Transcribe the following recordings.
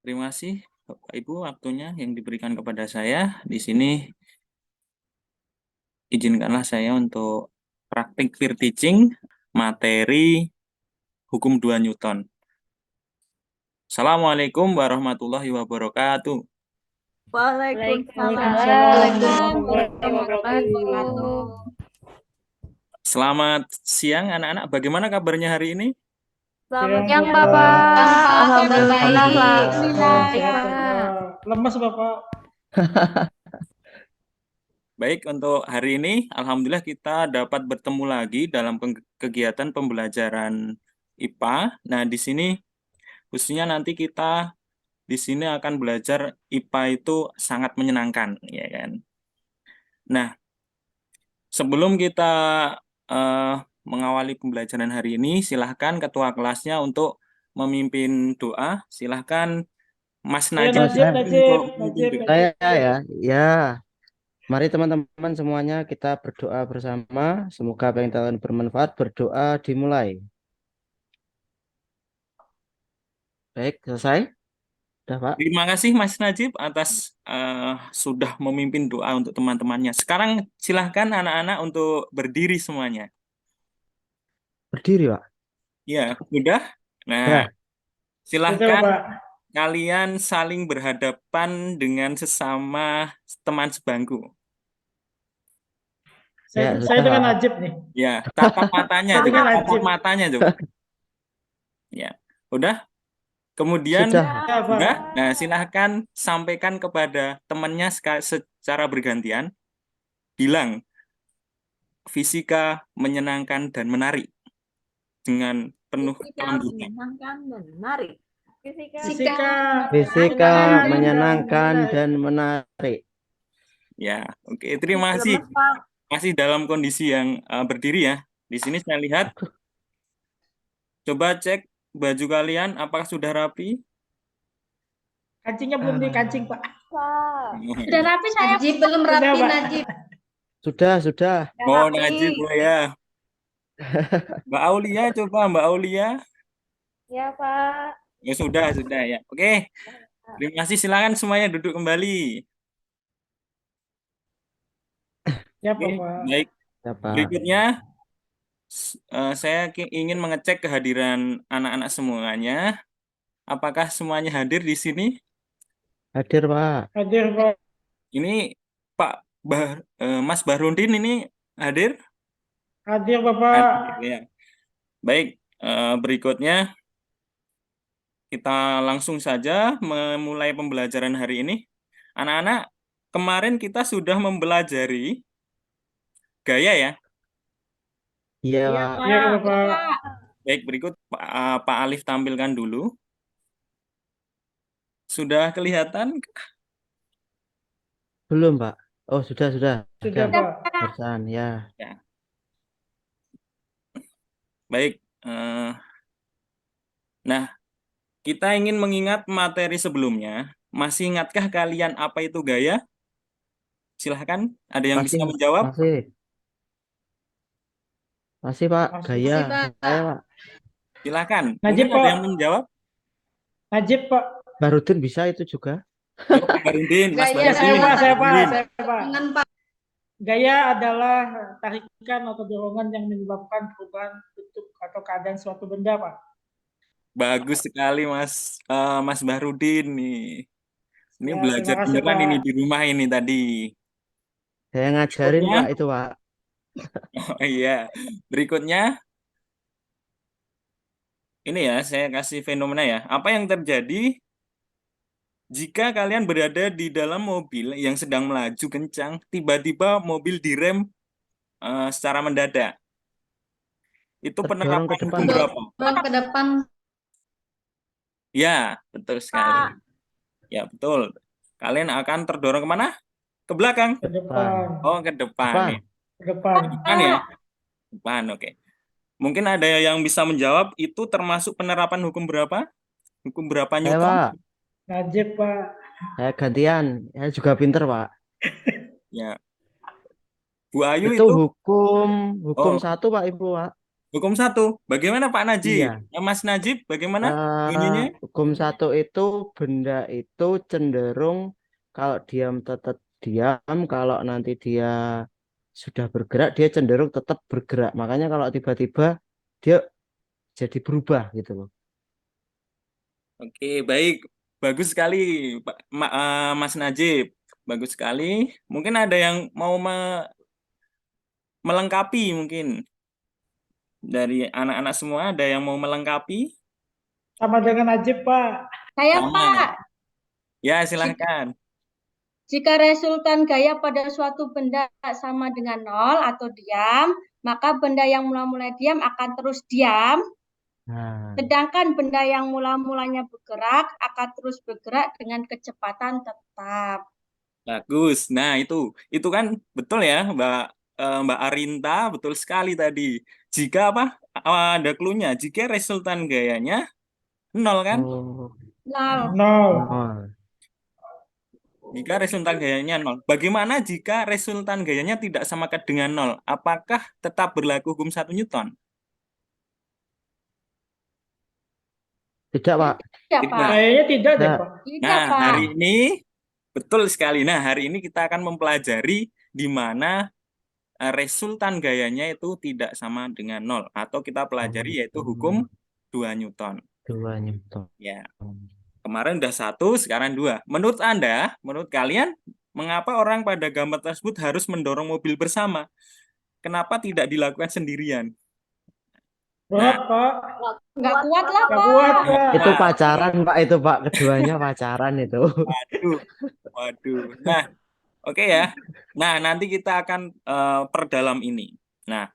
Terima kasih Bapak Ibu waktunya yang diberikan kepada saya. Di sini izinkanlah saya untuk praktik peer teaching materi hukum 2 Newton. Assalamualaikum warahmatullahi wabarakatuh. Waalaikumsalam Waalaikumsalam warahmatullahi warahmatullahi wabarakatuh. wabarakatuh. Selamat siang anak-anak. Bagaimana kabarnya hari ini? Selamat Yang siang, Bapak, Pak. alhamdulillah lah, Alhamdulillah. baik Pak. Pak. Lemes Bapak. Baik, untuk hari ini alhamdulillah kita dapat bertemu lagi dalam kegiatan pembelajaran IPA. Nah, di sini khususnya nanti kita di sini akan belajar IPA itu sangat menyenangkan, ya kan? Nah, sebelum kita mengawali pembelajaran hari ini, silahkan ketua kelasnya untuk memimpin doa. Silahkan Mas Ya, Najib Najib, untuk memimpin Najib, doa. Najib. Saya ya. Mari teman-teman semuanya kita berdoa bersama. Semoga apa yang kita lakukan bermanfaat. Berdoa dimulai. Baik, selesai? Sudah, Pak? Terima kasih Mas Najib atas sudah memimpin doa untuk teman-temannya. Sekarang silahkan anak-anak untuk berdiri semuanya. Berdiri, Pak. Ya, sudah? Nah, Ya. Sudah, silahkan Bapak. kalian saling berhadapan dengan sesama teman sebangku. Ya, Saya sudah, dengan Pak. Najib nih. Ya, tatap matanya, Saya coba dengan tatap Najib. matanya coba. Ya, udah. Kemudian Sudah. Ya, Pak. udah. Nah, silahkan sampaikan kepada temannya secara bergantian. Bilang fisika menyenangkan dan menarik dengan penuh kelembutan. Menyenangkan dan menarik. Fisika Fisika menyenangkan dan menarik. Ya, oke. Terima kasih. Lemes, Pak. Masih dalam kondisi yang berdiri ya. Di sini saya lihat. Coba cek baju kalian apakah sudah rapi? Kancingnya belum dikancing, Pak. Sudah rapi saya. Najib belum Sudah, rapi, Pak. Najib. Sudah. Oh, Najib ya. Mbak Aulia, coba Mbak Aulia. Ya, Pak. Ya sudah ya. Oke. Terima kasih. Silakan semuanya duduk kembali. Ya, Oke, Bapak. baik. Ya, Pak. Berikutnya saya ingin mengecek kehadiran anak-anak semuanya. Apakah semuanya hadir di sini? Hadir, Pak. Hadir, Pak. Ini Pak Mas Bahrudin ini hadir? Hadir, Bapak. Hadir ya. Baik, berikutnya kita langsung saja memulai pembelajaran hari ini. Anak-anak, kemarin kita sudah mempelajari gaya ya. Iya, Ya, Pak. Ya, Bapak. Baik, berikut Pak Alif tampilkan dulu. Sudah kelihatan? Belum, Pak. Oh, sudah. Sudah, Ada. Pak. Barusan, ya. Ya. Baik. Nah, kita ingin mengingat materi sebelumnya. Masih ingatkah kalian apa itu gaya? Silahkan, ada yang bisa menjawab? Masih, Pak. Masih. Gaya. Masih, Pak. Saya, Pak. Silahkan. Najib, Mungkin ada Pak. yang menjawab? Najib, Pak. Bahrudin bisa itu juga. Yo, Pak Barudin, Mas Gaya, Barudin. Saya, Pak. Barudin. Saya, Pak. Dengan Pak. Gaya adalah tarikan atau dorongan yang menyebabkan perubahan bentuk atau keadaan suatu benda, Pak. Bagus sekali Mas Barudin nih. Ini Ya, belajar terima kasih, beneran Pak. ini di rumah ini tadi. Saya ngajarin, Berikutnya. Pak, itu, Pak. Oh iya. Berikutnya ini ya, saya kasih fenomena ya. Apa yang terjadi jika kalian berada di dalam mobil yang sedang melaju kencang, tiba-tiba mobil direm secara mendadak? Itu Terdorong penerapan ke depan, hukum Pak. berapa? Dorong ke depan. Ya, betul sekali. Ya, betul. Kalian akan terdorong kemana? Ke belakang? Ke depan. Oh, ke depan. Depan. Ya. Ke depan. Depan ya? Depan, oke. Mungkin ada yang bisa menjawab, itu termasuk penerapan hukum berapa? Hukum berapa Saya, Newton? Pak. Najib, Pak. Saya gantian. Saya juga pinter, Pak. Ya. Bu Ayu Itu itu? hukum Oh, 1, Pak, Ibu, Pak. Hukum satu. Bagaimana Pak Najib? Iya. Mas Najib, bagaimana bunyinya? Hukum satu itu benda itu cenderung kalau diam tetap diam, kalau nanti dia sudah bergerak dia cenderung tetap bergerak. Makanya kalau tiba-tiba dia jadi berubah gitu loh. Oke, baik. Bagus sekali, Mas Najib. Bagus sekali. Mungkin ada yang mau melengkapi mungkin dari anak-anak semua ada yang mau melengkapi? Sama dengan Najib, Pak. Saya Sama. Pak, Ya, silahkan. jika resultan gaya pada suatu benda sama dengan nol atau diam, maka benda yang mula-mula diam akan terus diam, Nah, sedangkan benda yang mula-mulanya bergerak akan terus bergerak dengan kecepatan tetap. Bagus. Nah, itu kan betul ya, Mbak Arinta, betul sekali tadi. Jika apa? Ada clue-nya. Jika resultan gayanya nol kan? oh, Nol. Nol. nol. Jika resultan gayanya nol. Bagaimana jika resultan gayanya tidak sama dengan nol? Apakah tetap berlaku hukum 1 Newton? Tidak, Pak. Tidak, Tidak. Pak. Kayaknya tidak deh, Tidak. Pak. Tidak, Nah, Pak. hari ini betul sekali. Nah, hari ini kita akan mempelajari di mana resultan gayanya itu tidak sama dengan nol. Atau kita pelajari yaitu hukum 2 Newton. 2 Newton. Ya, kemarin udah 1, sekarang 2. Menurut Anda, menurut kalian, mengapa orang pada gambar tersebut harus mendorong mobil bersama? Kenapa tidak dilakukan sendirian? Berat, Pak. Nggak kuat lah, Nggak Pak. kuat, Pak. Itu pacaran, Pak. Itu, Pak. Keduanya pacaran itu. Waduh, waduh. Nah, oke ya. Nah, nanti kita akan perdalam ini. Nah,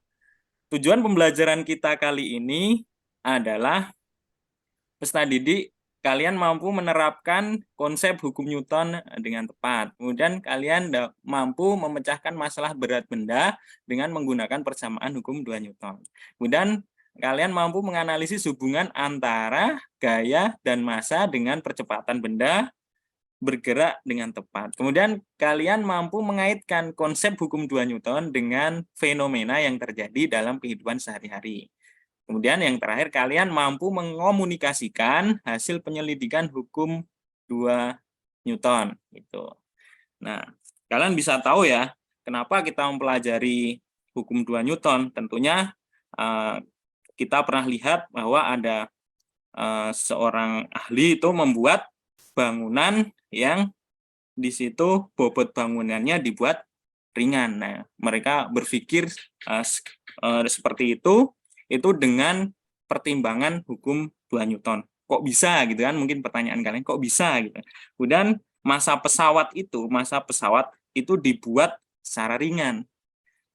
tujuan pembelajaran kita kali ini adalah peserta didik kalian mampu menerapkan konsep hukum Newton dengan tepat. Kemudian kalian mampu memecahkan masalah berat benda dengan menggunakan persamaan hukum 2 Newton. Kemudian kalian mampu menganalisis hubungan antara gaya dan massa dengan percepatan benda bergerak dengan tepat. Kemudian kalian mampu mengaitkan konsep hukum 2 Newton dengan fenomena yang terjadi dalam kehidupan sehari-hari. Kemudian yang terakhir, kalian mampu mengomunikasikan hasil penyelidikan hukum 2 Newton. Gitu. Nah, kalian bisa tahu ya, kenapa kita mempelajari hukum 2 Newton. Tentunya kita pernah lihat bahwa ada seorang ahli itu membuat bangunan yang di situ bobot bangunannya dibuat ringan. Nah, mereka berpikir seperti itu dengan pertimbangan hukum 2 Newton. Kok bisa gitu kan? Mungkin pertanyaan kalian, kok bisa gitu. Kemudian massa pesawat itu dibuat secara ringan.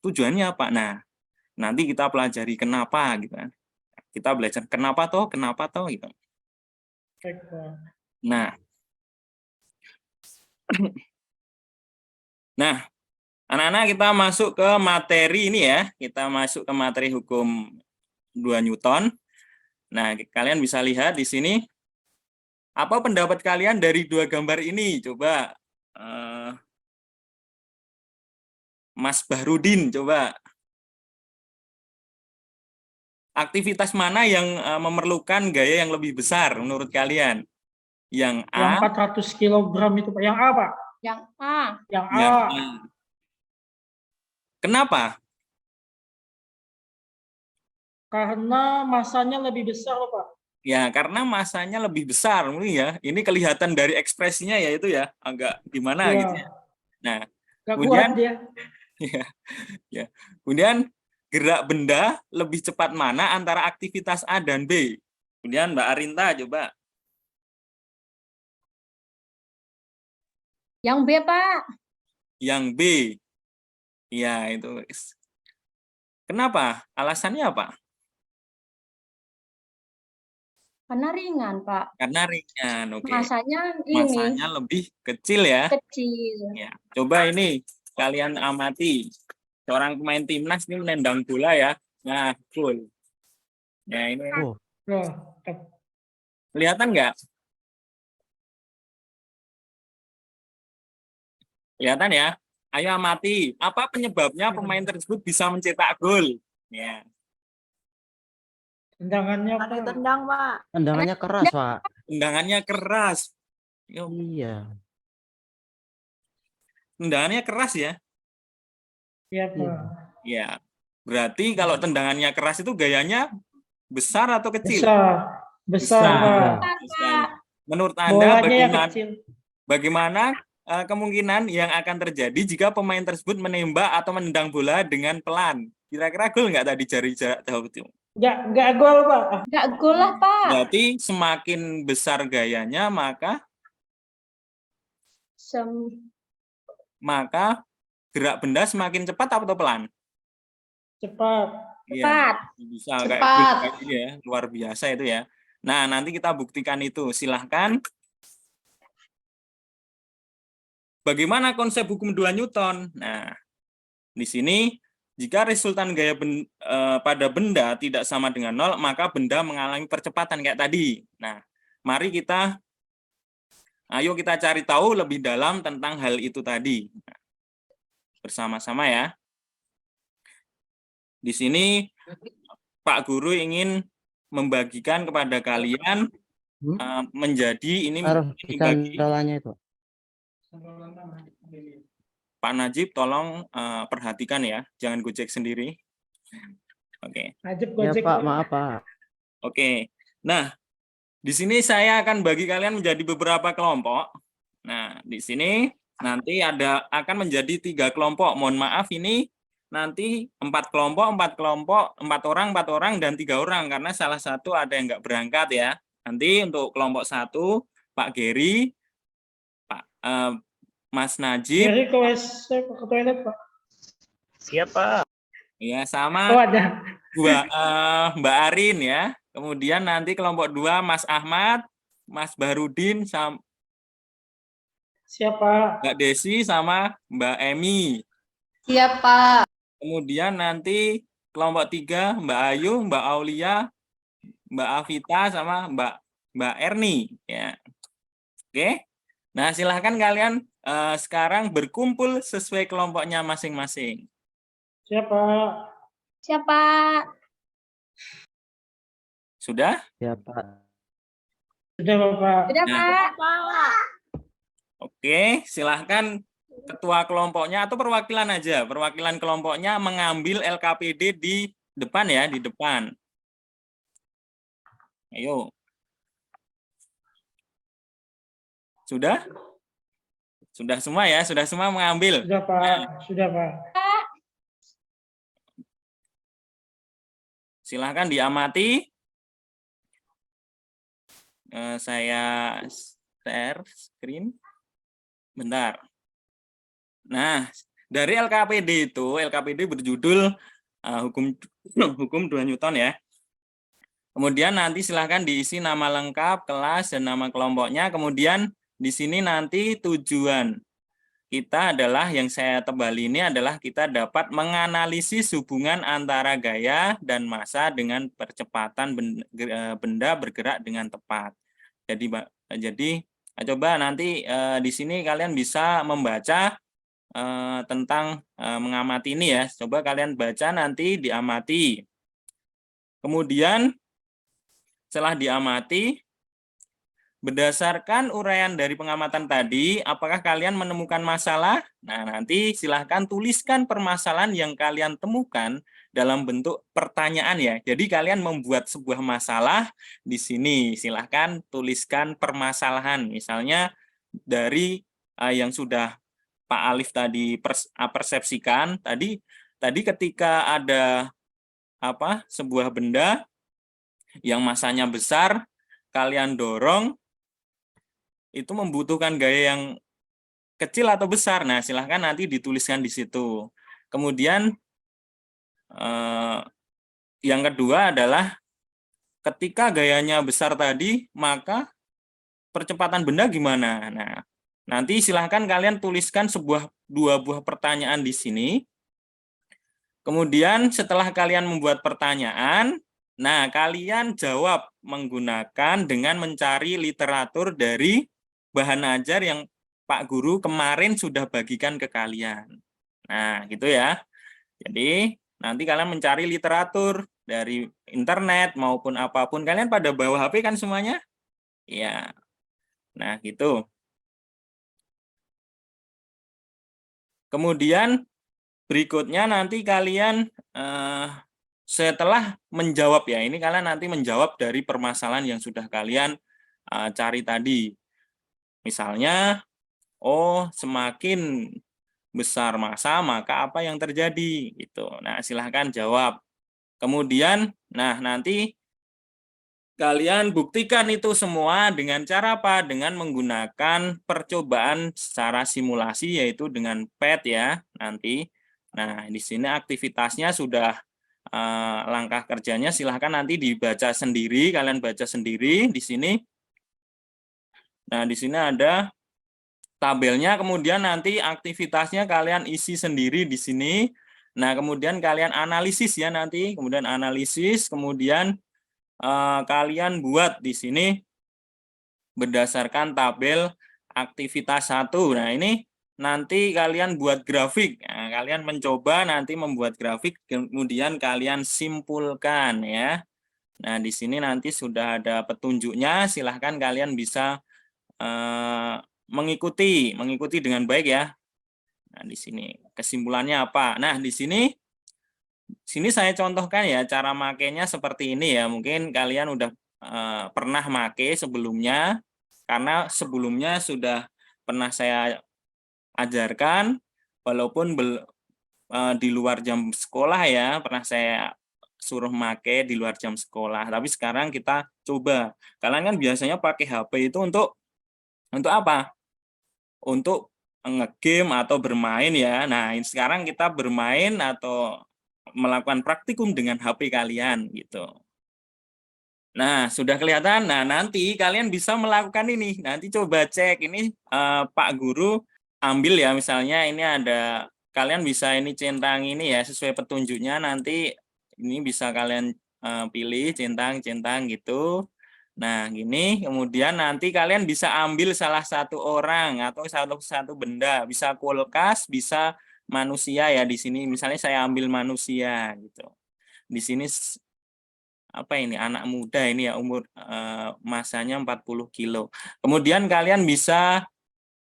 Tujuannya apa? Nah, nanti kita pelajari kenapa gitu kan. Kita belajar kenapa toh gitu. Baik, Pak. Nah, anak-anak kita masuk ke materi ini ya. Kita masuk ke materi hukum 2 Newton. Nah, kalian bisa lihat di sini. Apa pendapat kalian dari 2 gambar ini? Coba Mas Bahrudin, coba. Aktivitas mana yang memerlukan gaya yang lebih besar menurut kalian? Yang Yang A, 400 kilogram itu, Pak. Yang A, Pak. Yang A. Yang A. yang A. Kenapa? Karena masanya lebih besar, Pak. Ya, karena masanya lebih besar mungkin ya. Ini kelihatan dari ekspresinya ya itu ya, agak gimana Iya. gitu ya. Nah, Nggak kemudian kuat dia. ya. Kemudian gerak benda lebih cepat mana antara aktivitas A dan B? Kemudian Mbak Arinta coba. Yang B, Pak. Yang B. Ya, itu. Kenapa? Alasannya apa? Karena ringan, Pak. Karena ringan. Oke. Masanya ini Masanya lebih kecil ya. kecil. Ya. Coba ini kalian amati. Seorang pemain timnas ini menendang bola ya. Nah, full. Ya, ini Oh, Loh, kelihatan nggak? Kelihatan ya? Ayo amati. Apa penyebabnya pemain tersebut bisa mencetak gol? Ya. Tendangannya apa? Ditendang, Pak. Tendangannya keras, Pak. Tendangannya keras. Yo, Iya. tendangannya keras ya. Iya, Pak. Iya. Ya. Berarti kalau tendangannya keras itu gayanya besar atau kecil? Besar. Besar, Besar. Pak. Sekali. Menurut Anda Bolanya yang bagaimana kecil. bagaimana kemungkinan yang akan terjadi jika pemain tersebut menembak atau menendang bola dengan pelan? Kira-kira gol nggak tadi dari jarak jauh itu? Enggak gol, Pak. Nggak gol lah, Pak. Berarti semakin besar gayanya maka gerak benda semakin cepat atau pelan? Cepat. Iya, Cepat. bisa kayak Cepat. gol tadi ya, luar biasa itu ya. Nah, nanti kita buktikan itu. Silahkan. Bagaimana konsep hukum 2 Newton? Nah, di sini jika resultan gaya pada benda tidak sama dengan 0, maka benda mengalami percepatan kayak tadi. Nah, ayo kita cari tahu lebih dalam tentang hal itu tadi. Nah, bersama-sama ya. Di sini Pak Guru ingin membagikan kepada kalian menjadi ini Taruh di bagi cantolannya itu. Pak Najib, tolong perhatikan ya, jangan gojek sendiri. Oke. Najib Ya, Gojek. Pak, maaf, Pak. Oke. Nah, di sini saya akan bagi kalian menjadi beberapa kelompok. Nah, di sini nanti akan menjadi 3 kelompok. Mohon maaf ini nanti 4 kelompok, 4 orang dan 3 orang karena salah satu ada yang nggak berangkat ya. Nanti untuk kelompok 1 Pak Geri, Pak Mas Najib. Jadi ke toilet, Pak. Siap, Pak. Ya, sama Oh, ada. Mbak Arin ya. Kemudian nanti kelompok 2 Mas Ahmad, Mas Barudin, Siapa? Mbak Desi sama Mbak Emi. Siap, Pak. Kemudian nanti kelompok 3 Mbak Ayu, Mbak Aulia, Mbak Avita sama Mbak Erni ya. Oke. Nah, silahkan kalian sekarang berkumpul sesuai kelompoknya masing-masing. Siapa? Siapa? Sudah? Ya, Pak. Sudah, Bapak. Sudah, Nah. Pak. Oke, silahkan ketua kelompoknya atau perwakilan aja. Perwakilan kelompoknya mengambil LKPD di depan ya, di depan. Ayo. Sudah? Sudah semua ya? Sudah semua mengambil? Sudah, Pak. Sudah, Pak. Silahkan diamati. Saya share screen. Bentar. Nah, dari LKPD itu, LKPD berjudul hukum 2 Newton ya. Kemudian nanti silahkan diisi nama lengkap, kelas, dan nama kelompoknya. Kemudian di sini nanti tujuan kita adalah, yang saya tebal ini adalah kita dapat menganalisis hubungan antara gaya dan massa dengan percepatan benda bergerak dengan tepat. Jadi coba nanti di sini kalian bisa membaca tentang mengamati ini ya. Coba kalian baca nanti, diamati. Kemudian setelah diamati, berdasarkan uraian dari pengamatan tadi, apakah kalian menemukan masalah? Nah, nanti silahkan tuliskan permasalahan yang kalian temukan dalam bentuk pertanyaan ya. Jadi kalian membuat sebuah masalah di sini. Silahkan tuliskan permasalahan. Misalnya dari yang sudah Pak Alif tadi persepsikan, tadi ketika ada sebuah benda yang massanya besar, kalian dorong, itu membutuhkan gaya yang kecil atau besar. Nah, silahkan nanti dituliskan di situ. Kemudian yang kedua adalah ketika gayanya besar tadi, maka percepatan benda gimana? Nah, nanti silahkan kalian tuliskan 2 buah pertanyaan di sini. Kemudian setelah kalian membuat pertanyaan, nah kalian jawab menggunakan dengan mencari literatur dari bahan ajar yang Pak Guru kemarin sudah bagikan ke kalian. Nah, gitu ya. Jadi, nanti kalian mencari literatur dari internet maupun apapun. Kalian pada bawa HP kan semuanya? Ya. Nah, gitu. Kemudian berikutnya nanti kalian setelah menjawab ya, ini kalian nanti menjawab dari permasalahan yang sudah kalian cari tadi. Misalnya, oh semakin besar massa maka apa yang terjadi gitu. Nah, silahkan jawab. Kemudian, nah nanti kalian buktikan itu semua dengan cara apa? Dengan menggunakan percobaan secara simulasi, yaitu dengan PET ya nanti. Nah, di sini aktivitasnya sudah langkah kerjanya silahkan nanti dibaca sendiri, kalian baca sendiri di sini. Nah, di sini ada tabelnya, kemudian nanti aktivitasnya kalian isi sendiri di sini. Nah, kemudian kalian analisis ya nanti, kemudian analisis, kemudian kalian buat di sini berdasarkan tabel aktivitas 1. Nah, ini nanti kalian buat grafik. Nah, kalian mencoba nanti membuat grafik, kemudian kalian simpulkan ya. Nah, di sini nanti sudah ada petunjuknya, silahkan kalian bisa mengikuti dengan baik ya. Nah, di sini kesimpulannya apa? Nah, di sini saya contohkan ya cara makainya seperti ini ya. Mungkin kalian udah pernah make sebelumnya, karena sebelumnya sudah pernah saya ajarkan, walaupun di luar jam sekolah ya, pernah saya suruh make di luar jam sekolah. Tapi sekarang kita coba. Kalian kan biasanya pakai HP itu untuk apa? Untuk nge-game atau bermain ya. Nah, sekarang kita bermain atau melakukan praktikum dengan HP kalian gitu. Nah, sudah kelihatan. Nah, nanti kalian bisa melakukan ini. Nanti coba cek ini Pak Guru ambil ya, misalnya ini ada, kalian bisa ini centang ini ya sesuai petunjuknya, nanti ini bisa kalian pilih centang gitu. Nah, gini, kemudian nanti kalian bisa ambil salah satu orang atau satu benda, bisa kulkas, bisa manusia ya di sini. Misalnya saya ambil manusia gitu. Di sini apa ini anak muda ini ya, umur masanya 40 kilo. Kemudian kalian bisa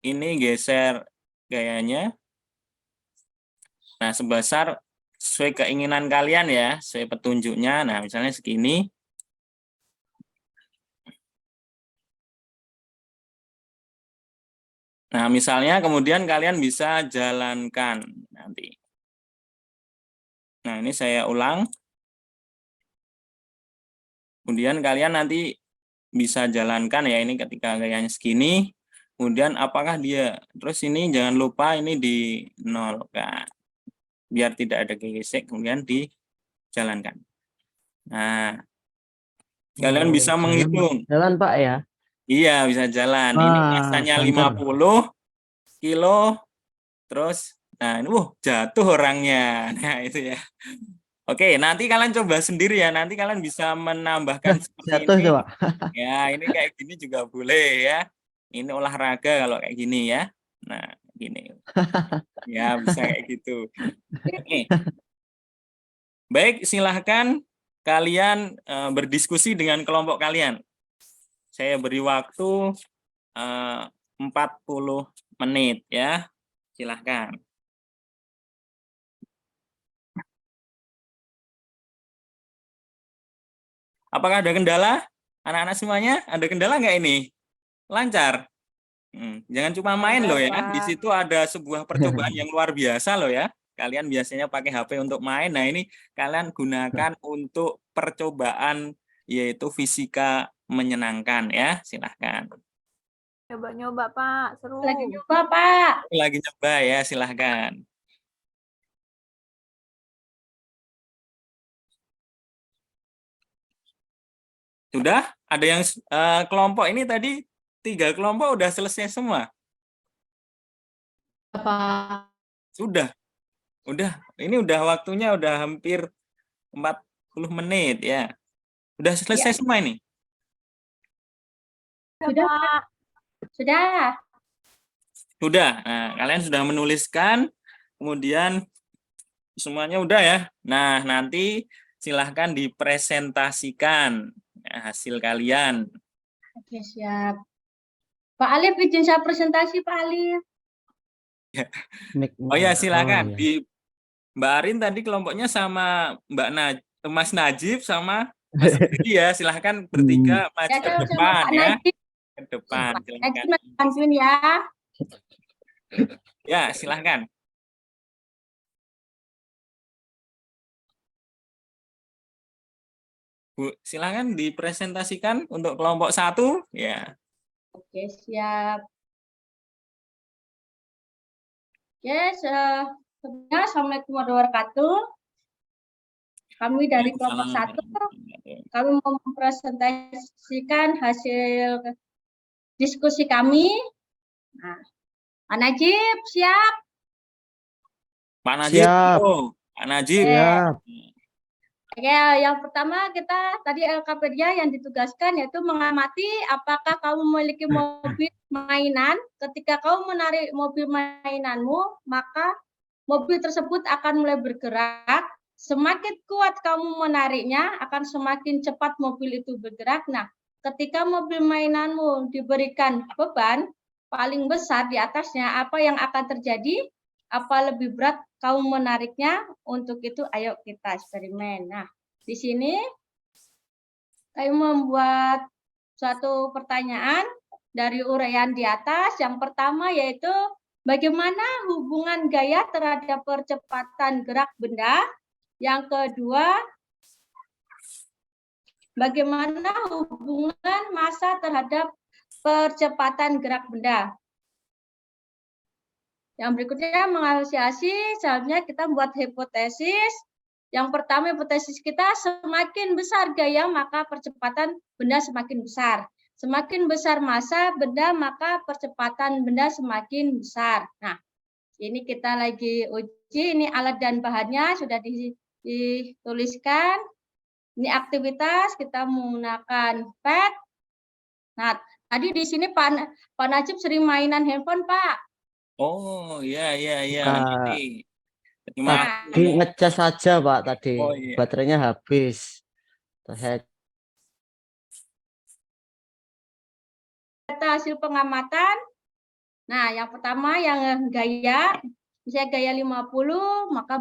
ini geser gayanya. Nah, sebesar sesuai keinginan kalian ya, sesuai petunjuknya. Nah, misalnya segini. Nah, misalnya kemudian kalian bisa jalankan nanti. Nah, ini saya ulang. Kemudian kalian nanti bisa jalankan ya, ini ketika gayanya segini. Kemudian apakah dia, terus ini jangan lupa ini di nolkan. Biar tidak ada gesek, kemudian dijalankan. Nah, kalian bisa menghitung. Jalan Pak ya. Iya, bisa jalan. Ini Wah, masanya banter. 50 kilo. Terus, nah ini jatuh orangnya. Nah, itu ya. Oke, nanti kalian coba sendiri ya. Nanti kalian bisa menambahkan seperti Jatuh ini. coba. Ya, ini kayak gini juga boleh ya. Ini olahraga kalau kayak gini ya. Nah, gini. Ya, bisa kayak gitu. Oke. Baik, silahkan kalian berdiskusi dengan kelompok kalian. Saya beri waktu 40 menit ya. Silahkan. Apakah ada kendala? Anak-anak semuanya, ada kendala nggak ini? Lancar? Jangan cuma main loh ya. Di situ ada sebuah percobaan yang luar biasa loh ya. Kalian biasanya pakai HP untuk main. Nah, ini kalian gunakan untuk percobaan, yaitu fisika menyenangkan ya. Silahkan. Nyoba-nyoba, Pak. Seru. Lagi nyoba, Pak. Lagi nyoba ya, silahkan. Sudah? Ada yang kelompok ini tadi 3 kelompok udah selesai semua? Pak. Sudah. Ini udah waktunya udah hampir 40 menit ya. Udah selesai semua ini? Sudah, Pak. Sudah. Sudah. Nah, kalian sudah menuliskan, kemudian semuanya udah ya. Nah, nanti silahkan dipresentasikan hasil kalian. Oke, siap. Pak Alif, izin saya presentasi, Pak Alif. Oh ya, silakan. ya. Di Mbak Arin tadi kelompoknya sama Mas Najib sama Mas Rudi ya. Silahkan bertiga maju Ya, ke sama depan Pak ya. Najib. Ke depan, Najib silahkan. bantuin ya. Ya, silahkan. Bu, silahkan dipresentasikan untuk kelompok 1. Ya. Oke, siap. Yes, sebenarnya Assalamualaikum warahmatullahi wabarakatuh. Kami dari kelompok 1, kami mempresentasikan hasil diskusi kami. Nah, Pak Najib, siap? Pak Najib. Siap. Oh, Pak Najib. Siap. Ya, yang pertama kita tadi LKPDIA yang ditugaskan yaitu mengamati apakah kamu memiliki mobil mainan. Ketika kamu menarik mobil mainanmu, maka mobil tersebut akan mulai bergerak. Semakin kuat kamu menariknya, akan semakin cepat mobil itu bergerak. Nah, ketika mobil mainanmu diberikan beban paling besar di atasnya, apa yang akan terjadi? Apa lebih berat kamu menariknya? Untuk itu ayo kita eksperimen. Nah, di sini saya membuat suatu pertanyaan dari uraian di atas. Yang pertama yaitu bagaimana hubungan gaya terhadap percepatan gerak benda? Yang kedua, bagaimana hubungan massa terhadap percepatan gerak benda? Yang berikutnya mengasosiasi, selanjutnya kita membuat hipotesis. Yang pertama hipotesis kita, semakin besar gaya maka percepatan benda semakin besar. Semakin besar massa benda maka percepatan benda semakin besar. Nah, ini kita lagi uji, ini alat dan bahannya sudah dituliskan. Ini aktivitas, kita menggunakan pad. Nah, tadi di sini Pak Najib sering mainan handphone, Pak. Oh, ya. Kak, Nanti. Terima tadi kasih. ngecas aja Pak tadi. Oh, iya. Baterainya habis. Saya Data hasil pengamatan. Nah, yang pertama yang gaya, misalnya gaya 50, maka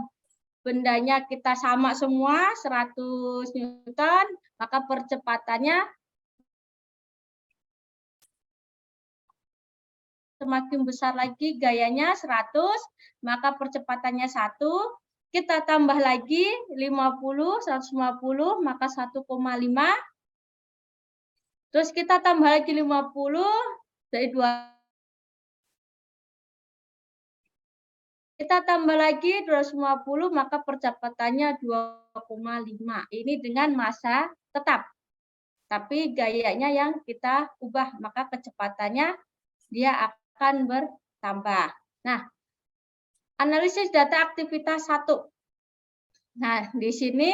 bendanya kita sama semua 100 Newton, maka percepatannya semakin besar lagi gayanya 100, maka percepatannya 1. Kita tambah lagi 50, 150, maka 1,5. Terus kita tambah lagi 50 dari 2. Kita tambah lagi 250, maka percepatannya 2,5. Ini dengan massa tetap. Tapi gayanya yang kita ubah, maka kecepatannya dia akan bertambah. Nah, analisis data aktivitas 1. Nah, di sini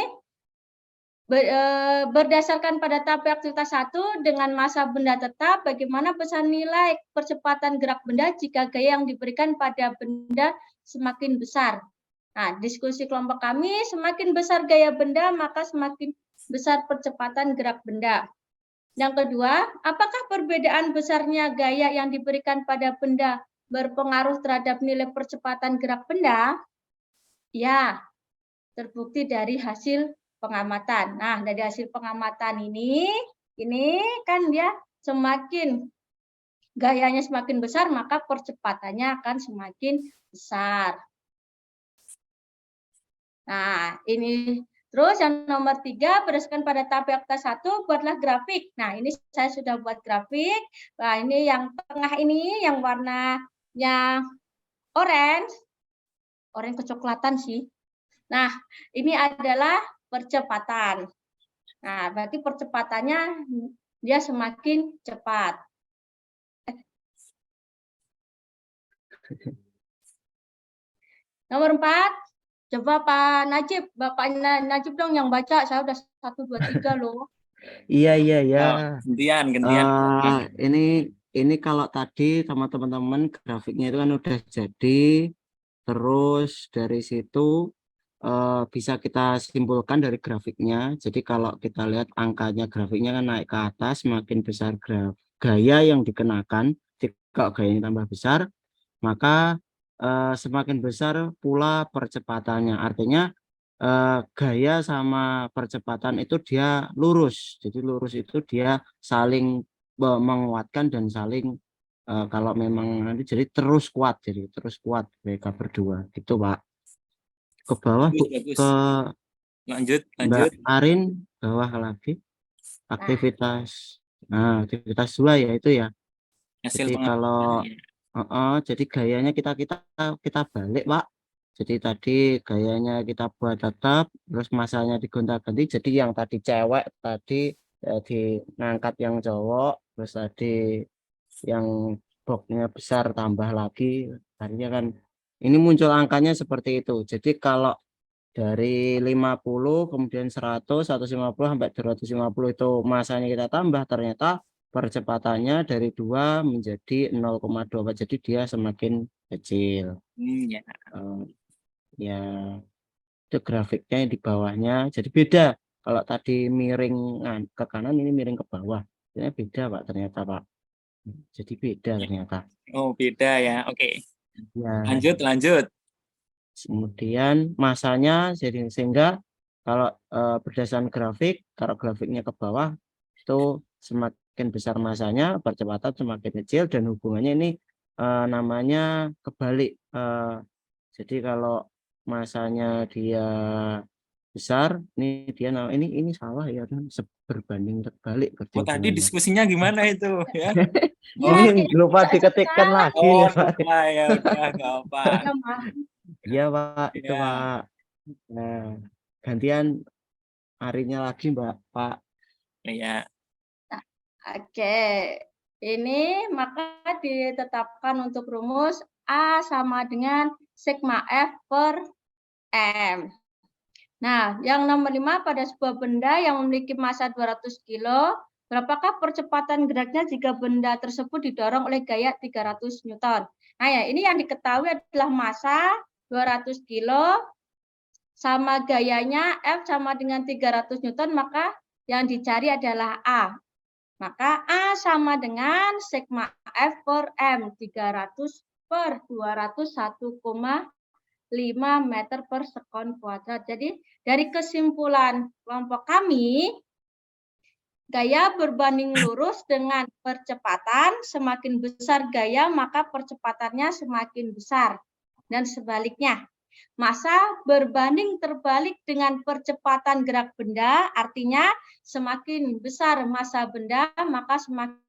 berdasarkan pada tahap aktivitas 1 dengan massa benda tetap, bagaimana besar nilai percepatan gerak benda jika gaya yang diberikan pada benda semakin besar. Nah, diskusi kelompok kami, semakin besar gaya benda, maka semakin besar percepatan gerak benda. Yang kedua, apakah perbedaan besarnya gaya yang diberikan pada benda berpengaruh terhadap nilai percepatan gerak benda? Ya, terbukti dari hasil pengamatan. Nah, dari hasil pengamatan ini kan dia semakin gayanya semakin besar, maka percepatannya akan semakin besar. Nah, ini terus yang nomor 3, berdasarkan pada tahap aktivitas 1, buatlah grafik. Nah, ini saya sudah buat grafik. Nah, ini yang tengah ini, yang warnanya orange kecoklatan sih. Nah, ini adalah percepatan. Nah, berarti percepatannya dia semakin cepat. Nomor 4, coba Pak Najib, Bapak Najib dong yang baca, saya udah 1, 2, 3 loh. Iya. Oh, gantian. Ini kalau tadi sama teman-teman grafiknya itu kan udah jadi. Terus dari situ bisa kita simpulkan dari grafiknya. Jadi kalau kita lihat angkanya grafiknya kan naik ke atas, semakin besar gaya yang dikenakan. Jadi kalau gayanya tambah besar, maka semakin besar pula percepatannya. Artinya gaya sama percepatan itu dia lurus. Jadi lurus itu dia saling menguatkan dan saling kalau memang nanti jadi terus kuat. Jadi terus kuat mereka berdua. Gitu, Pak. Ke bawah, Bu. Bagus, bagus. Ke Lanjut, Mbak lanjut. Arin, bawah lagi. Aktivitas. Nah, aktivitas 2 ya itu ya. Hasil Jadi kalau pengambilan. jadi gayanya kita balik, Pak. Jadi tadi gayanya kita buat tetap, terus masanya digonta-ganti. Jadi yang tadi cewek tadi ngangkat yang cowok, terus tadi yang boxnya besar tambah lagi. Artinya kan ini muncul angkanya seperti itu. Jadi kalau dari 50 kemudian 100, 150 sampai 250 itu masanya kita tambah, ternyata percepatannya dari 2 menjadi 0,2, jadi dia semakin kecil. Ya. Ya itu grafiknya di bawahnya jadi beda. Kalau tadi miring ke kanan, ini miring ke bawah, ini beda, Pak, ternyata, Pak. Jadi beda ternyata Oh, beda ya. Oke. ya. Lanjut, lanjut. Kemudian masanya jadi sehingga kalau berdasarkan grafik, kalau grafiknya ke bawah itu semakin besar masanya, percepatan semakin kecil, dan hubungannya ini namanya kebalik. Jadi kalau masanya dia besar, ini dia ini salah ya, berbanding terbalik berarti Oh, tadi hubungannya. diskusinya gimana itu ya? Ya, Ini kayaknya lupa bisa diketikkan salah. lagi Oh, nih, Pak. lupa ya, udah nggak apa. Ya, Mas. Iya, Pak, itu, Ya, Pak. Nah, gantian harinya lagi, Pak. ya. Oke, ini maka ditetapkan untuk rumus A sama dengan sigma F per M. Nah, yang nomor 5, pada sebuah benda yang memiliki massa 200 kilo, berapakah percepatan geraknya jika benda tersebut didorong oleh gaya 300 Newton? Nah, ya, ini yang diketahui adalah massa 200 kilo sama gayanya F sama dengan 300 Newton, maka yang dicari adalah A. Maka A sama dengan sigma F per M, 300 per 200, 1,5 meter per sekon kuadrat. Jadi dari kesimpulan kelompok kami, gaya berbanding lurus dengan percepatan, semakin besar gaya maka percepatannya semakin besar. Dan sebaliknya, massa berbanding terbalik dengan percepatan gerak benda, artinya semakin besar massa benda maka semakin.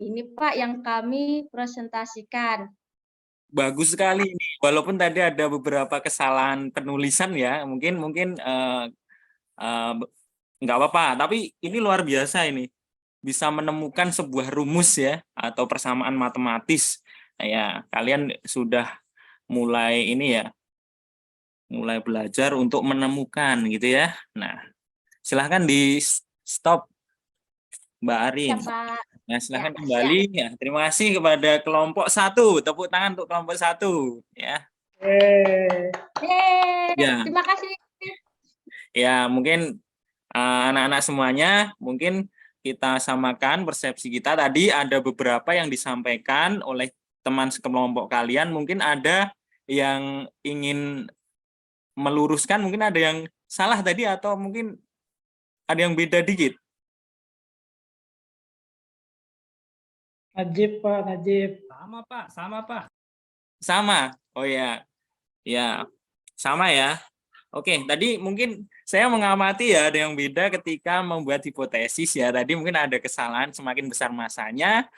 Ini Pak yang kami presentasikan. Bagus sekali ini. Walaupun tadi ada beberapa kesalahan penulisan ya, mungkin nggak apa-apa. Tapi ini luar biasa ini, bisa menemukan sebuah rumus ya atau persamaan matematis. Nah, ya, kalian sudah mulai ini ya, mulai belajar untuk menemukan gitu ya. Nah, silahkan di stop, Mbak Arin. Ya, Pak. Nah, silahkan Ya, kembali. Ya, terima kasih kepada kelompok 1. Tepuk tangan untuk kelompok 1 ya. Ya, Terima kasih. ya mungkin anak-anak semuanya, mungkin kita samakan persepsi kita. Tadi ada beberapa yang disampaikan oleh teman sekelompok kalian, mungkin ada yang ingin meluruskan, mungkin ada yang salah tadi atau mungkin ada yang beda dikit. Najib, Pak, Najib. Sama, Pak. Sama. Oh ya. Ya. Sama ya. Oke, tadi mungkin saya mengamati ya ada yang beda ketika membuat hipotesis ya. Tadi mungkin ada kesalahan, semakin besar masanya,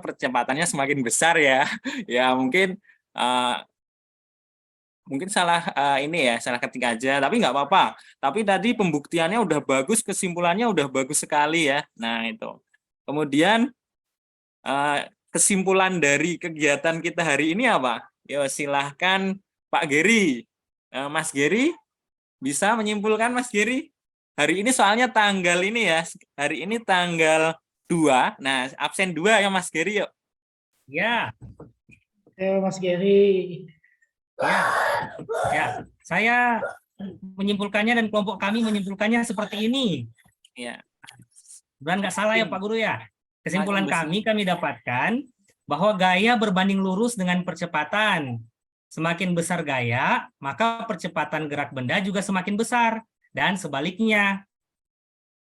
percepatannya semakin besar ya. Ya mungkin salah ini ya, salah ketik aja, tapi nggak apa-apa. Tapi tadi pembuktiannya udah bagus, kesimpulannya udah bagus sekali ya. Nah itu. Kemudian kesimpulan dari kegiatan kita hari ini apa? Yo silahkan Pak Geri. Mas Geri, bisa menyimpulkan Mas Geri? Hari ini soalnya tanggal ini ya, hari ini tanggal 2. Nah, absen 2 ya Mas Geri yuk. Ya. Mas Gary. Ya, saya menyimpulkannya dan kelompok kami menyimpulkannya seperti ini. Ya. Bukan nggak salah ya Pak Guru ya. Kesimpulan Makin kami dapatkan bahwa gaya berbanding lurus dengan percepatan. Semakin besar gaya, maka percepatan gerak benda juga semakin besar. Dan sebaliknya.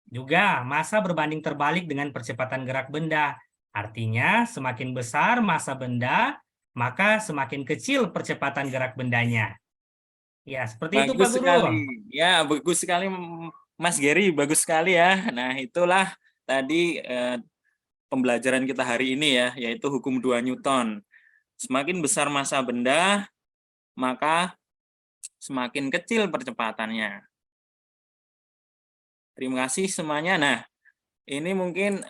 Juga massa berbanding terbalik dengan percepatan gerak benda. Artinya semakin besar massa benda, maka semakin kecil percepatan gerak bendanya. Ya, seperti itu Pak bagus Guru. sekali. Ya, bagus sekali Mas Gary, bagus sekali ya. Nah, itulah tadi pembelajaran kita hari ini ya, yaitu hukum 2 Newton. Semakin besar massa benda, maka semakin kecil percepatannya. Terima kasih semuanya. Nah, ini mungkin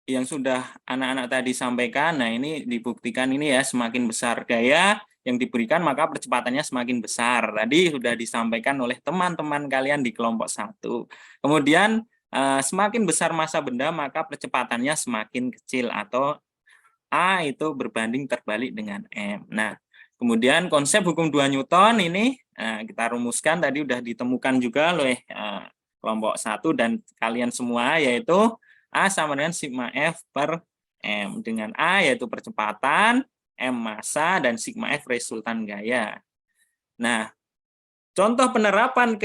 yang sudah anak-anak tadi sampaikan. Nah, ini dibuktikan ini ya, semakin besar gaya yang diberikan maka percepatannya semakin besar. Tadi sudah disampaikan oleh teman-teman kalian di kelompok 1. Kemudian semakin besar massa benda maka percepatannya semakin kecil atau A itu berbanding terbalik dengan M. Nah, kemudian konsep hukum 2 Newton ini kita rumuskan tadi sudah ditemukan juga oleh kelompok 1 dan kalian semua, yaitu A sama dengan sigma F per M. Dengan A yaitu percepatan, M massa, dan sigma F resultan gaya. Nah, contoh penerapan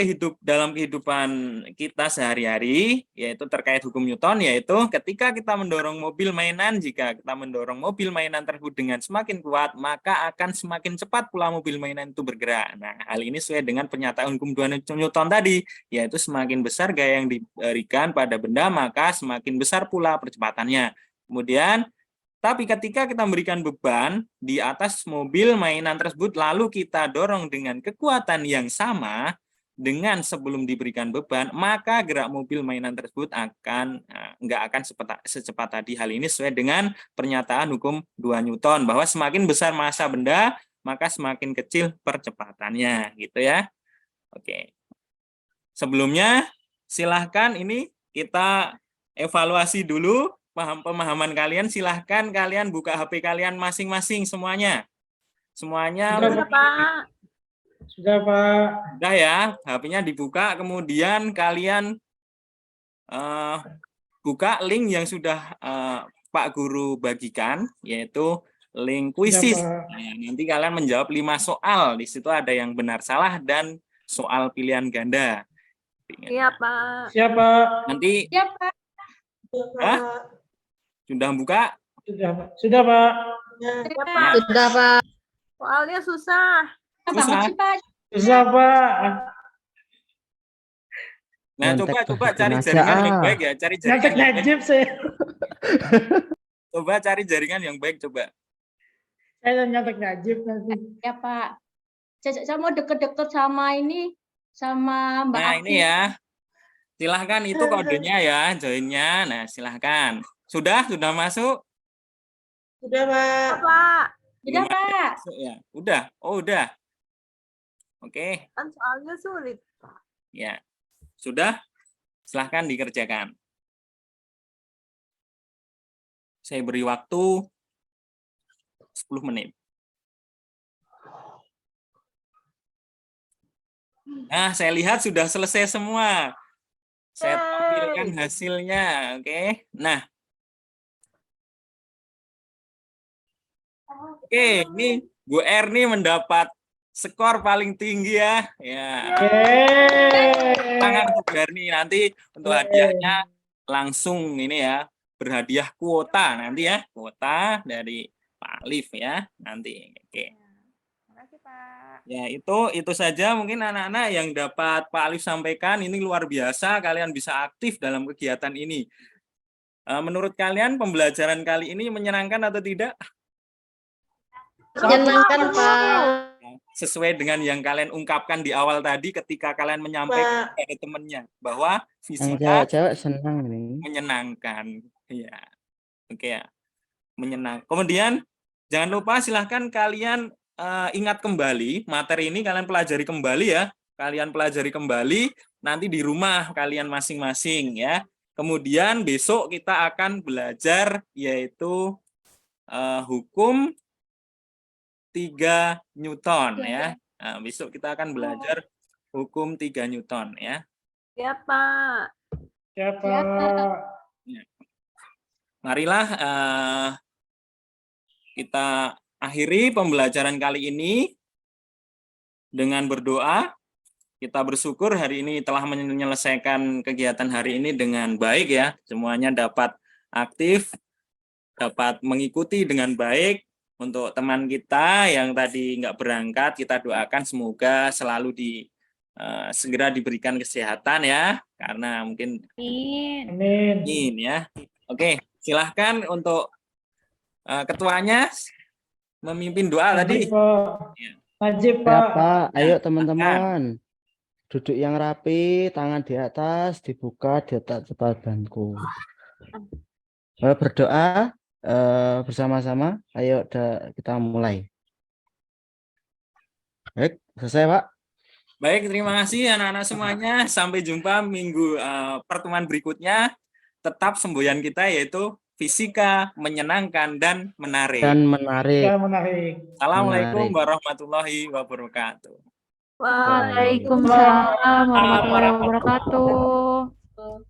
dalam kehidupan kita sehari-hari, yaitu terkait hukum Newton, yaitu ketika kita mendorong mobil mainan, jika kita mendorong mobil mainan tersebut dengan semakin kuat, maka akan semakin cepat pula mobil mainan itu bergerak. Nah, hal ini sesuai dengan pernyataan hukum 2 Newton tadi, yaitu semakin besar gaya yang diberikan pada benda, maka semakin besar pula percepatannya. Kemudian, tapi ketika kita memberikan beban di atas mobil mainan tersebut, lalu kita dorong dengan kekuatan yang sama dengan sebelum diberikan beban, maka gerak mobil mainan tersebut nggak akan secepat tadi. Hal ini sesuai dengan pernyataan hukum 2 Newton, bahwa semakin besar massa benda, maka semakin kecil percepatannya. Gitu ya. Oke. Sebelumnya, silahkan ini kita evaluasi dulu pemahaman kalian. Silahkan kalian buka HP kalian masing-masing semuanya. Semuanya Sudah, Pak. Sudah, Pak. Sudah ya, HP-nya dibuka, kemudian kalian buka link yang sudah Pak Guru bagikan, yaitu link kuisis. Nah, nanti kalian menjawab 5 soal. Di situ ada yang benar salah dan soal pilihan ganda. Iya, Pak. Siapa? Nanti Siapa? sudah buka? Sudah, Pak. Sudah, Pak. Iya, Pak. Sudah, Pak. Soalnya susah. Susah. Susah, Pak. Nah, Nyontek coba bahasa cari Indonesia, jaringan yang baik ya, cari jaringan Nyontek yang baik. najib saya. Coba cari jaringan yang baik, coba. Saya nyontek najib nanti. Ya, Pak. Saya mau deket-deket sama ini, sama Mbak Nah, Aki. ini ya. Silahkan itu kodenya ya, join-nya. Nah, silahkan. Sudah masuk? Sudah, Pak. Sudah, Pak. Masuk ya. Udah. Oh, udah. Oke, Kan soalnya sulit. ya. Sudah? Silahkan dikerjakan. Saya beri waktu 10 menit. Nah, saya lihat sudah selesai semua. Saya tampilkan hasilnya, oke. Nah, oke, ini Bu R nih mendapat skor paling tinggi ya. Ya, tangan Bu R nih, nanti untuk hadiahnya langsung ini ya, berhadiah kuota nanti ya, kuota dari Pak Alif ya, nanti. Oke. Makasih, Pak. Ya, itu saja mungkin anak-anak yang dapat Pak Alif sampaikan. Ini luar biasa, kalian bisa aktif dalam kegiatan ini. Menurut kalian pembelajaran kali ini menyenangkan atau tidak? Menyenangkan, Pak. Sesuai dengan yang kalian ungkapkan di awal tadi ketika kalian menyampaikan kepada temannya bahwa Yang fisika cewek-cewek senang nih. menyenangkan. Ya. Oke ya. Menyenang. Kemudian jangan lupa silahkan kalian ingat kembali materi ini, kalian pelajari kembali ya. Kalian pelajari kembali nanti di rumah kalian masing-masing ya. Kemudian besok kita akan belajar yaitu hukum 3 Newton ya. Nah, besok kita akan belajar hukum 3 Newton ya. Ya, Pak. Ya, Pak. Marilah kita akhiri pembelajaran kali ini dengan berdoa. Kita bersyukur hari ini telah menyelesaikan kegiatan hari ini dengan baik ya. Semuanya dapat aktif, dapat mengikuti dengan baik. Untuk teman kita yang tadi nggak berangkat, kita doakan semoga selalu segera diberikan kesehatan ya. Karena mungkin Amin. ya. Oke, silahkan untuk ketuanya memimpin doa tadi. Najib, Ya, Pak. Pak. Ayo teman-teman. Duduk yang rapi, tangan di atas, dibuka di atas kepala bangku. Berdoa bersama-sama. Ayo kita mulai. Baik, selesai, Pak. Baik, terima kasih anak-anak semuanya. Sampai jumpa minggu pertemuan berikutnya. Tetap semboyan kita yaitu fisika menyenangkan dan menarik. Dan menarik. Ya, menarik. Assalamualaikum Menarik. warahmatullahi wabarakatuh. Waalaikumsalam warahmatullahi wabarakatuh.